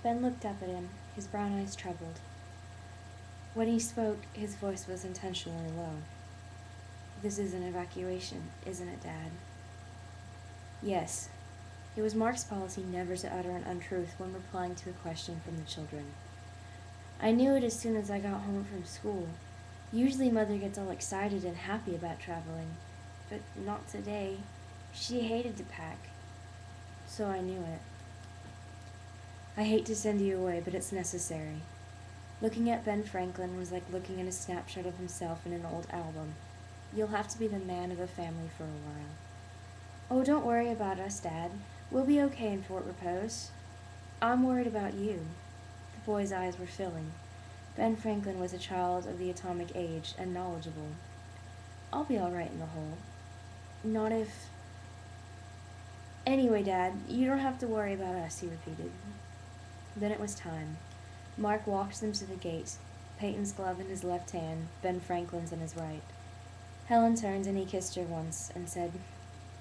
Ben looked up at him, his brown eyes troubled. When he spoke, his voice was intentionally low. "This is an evacuation, isn't it, Dad?" "Yes." It was Mark's policy never to utter an untruth when replying to a question from the children. "I knew it as soon as I got home from school. Usually Mother gets all excited and happy about traveling, but not today. She hated to pack, so I knew it. I hate to send you away, but it's necessary." Looking at Ben Franklin was like looking at a snapshot of himself in an old album. "You'll have to be the man of the family for a while." "Oh, don't worry about us, Dad. We'll be okay in Fort Repose." "I'm worried about you." The boy's eyes were filling. Ben Franklin was a child of the atomic age and knowledgeable. "I'll be all right in the hole." "Not if—" "Anyway, Dad, you don't have to worry about us," he repeated. Then it was time. Mark walked them to the gate, Peyton's glove in his left hand, Ben Franklin's in his right. Helen turned and he kissed her once and said,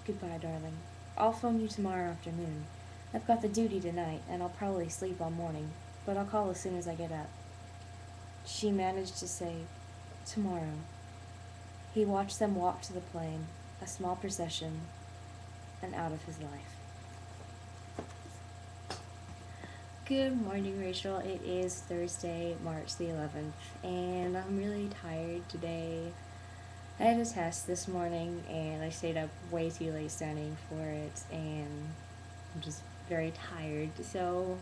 "Goodbye, darling. I'll phone you tomorrow afternoon. I've got the duty tonight, and I'll probably sleep all morning, but I'll call as soon as I get up." She managed to say, "Tomorrow." He watched them walk to the plane, a small procession, and out of his life. Good morning, Rachel. It is Thursday, March the 11th, and I'm really tired today. I had a test this morning, and I stayed up way too late studying for it, and I'm just very tired. So,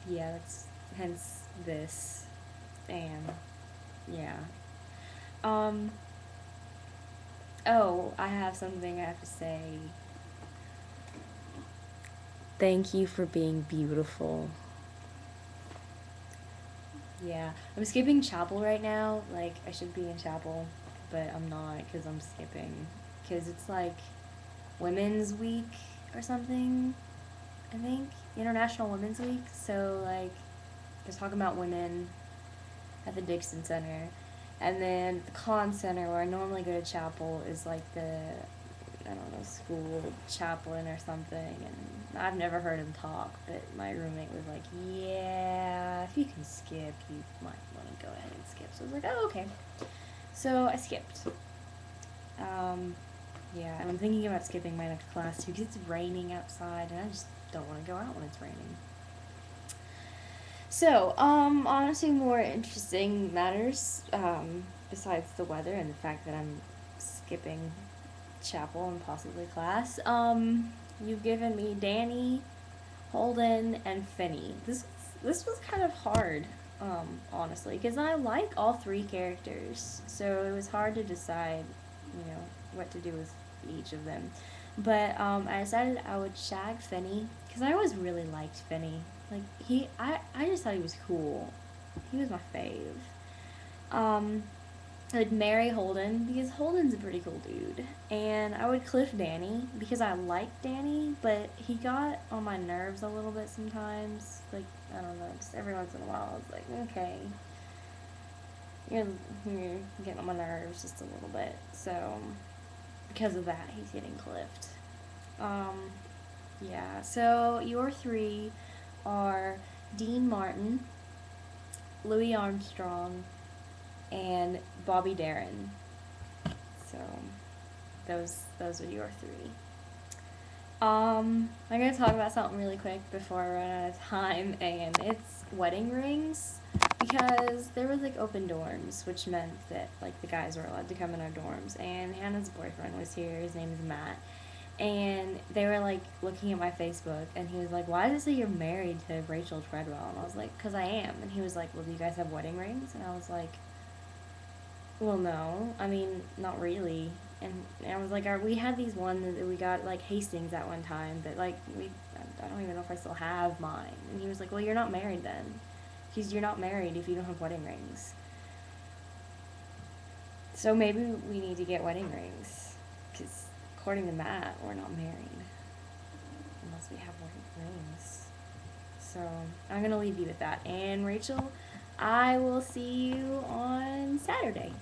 yeah, that's hence this, and yeah. Um, oh, I have something I have to say. Thank you for being beautiful. Yeah, I'm skipping chapel right now. Like, I should be in chapel, but I'm not because I'm skipping. Because it's like Women's Week or something, I think. International Women's Week. So, like, they're talking about women at the Dixon Center. And then the Con Center, where I normally go to chapel, is like the, I don't know, school chaplain or something. And I've never heard him talk, but my roommate was like, "Yeah, if you can skip, you might want to go ahead and skip." So I was like, "Oh, okay." So I skipped. Yeah, and I'm thinking about skipping my next class too, because it's raining outside, and I just don't want to go out when it's raining. So, on to more interesting matters, besides the weather and the fact that I'm skipping chapel and possibly class. You've given me Danny, Holden, and Finney. This was kind of hard, honestly, because I like all three characters, so it was hard to decide, what to do with each of them. But I decided I would shag Finney because I always really liked Finney. Like I just thought he was cool. He was my fave. I would marry Holden because Holden's a pretty cool dude, and I would cliff Danny because I like Danny, but he got on my nerves a little bit sometimes. Like, I don't know, just every once in a while, I was like, okay, you're getting on my nerves just a little bit. So because of that, he's getting clipped. Yeah, so your three are Dean Martin, Louis Armstrong, and Bobby Darin. So those are your three. I'm gonna talk about something really quick before I run out of time, and it's wedding rings. Because there was like open dorms, which meant that like the guys were allowed to come in our dorms, and Hannah's boyfriend was here. His name is Matt, and they were like looking at my Facebook, and he was like, "Why does it say you're married to Rachel Treadwell?" And I was like, "Cause I am." And he was like, "Well, do you guys have wedding rings?" And I was like, "Well, no. I mean, not really." And I was like, we had these ones that we got like Hastings at one time, but like I don't even know if I still have mine. And he was like, "Well, you're not married then, because you're not married if you don't have wedding rings. So maybe we need to get wedding rings, because according to Matt, we're not married unless we have wedding rings." So I'm gonna leave you with that. And Rachel, I will see you on Saturday.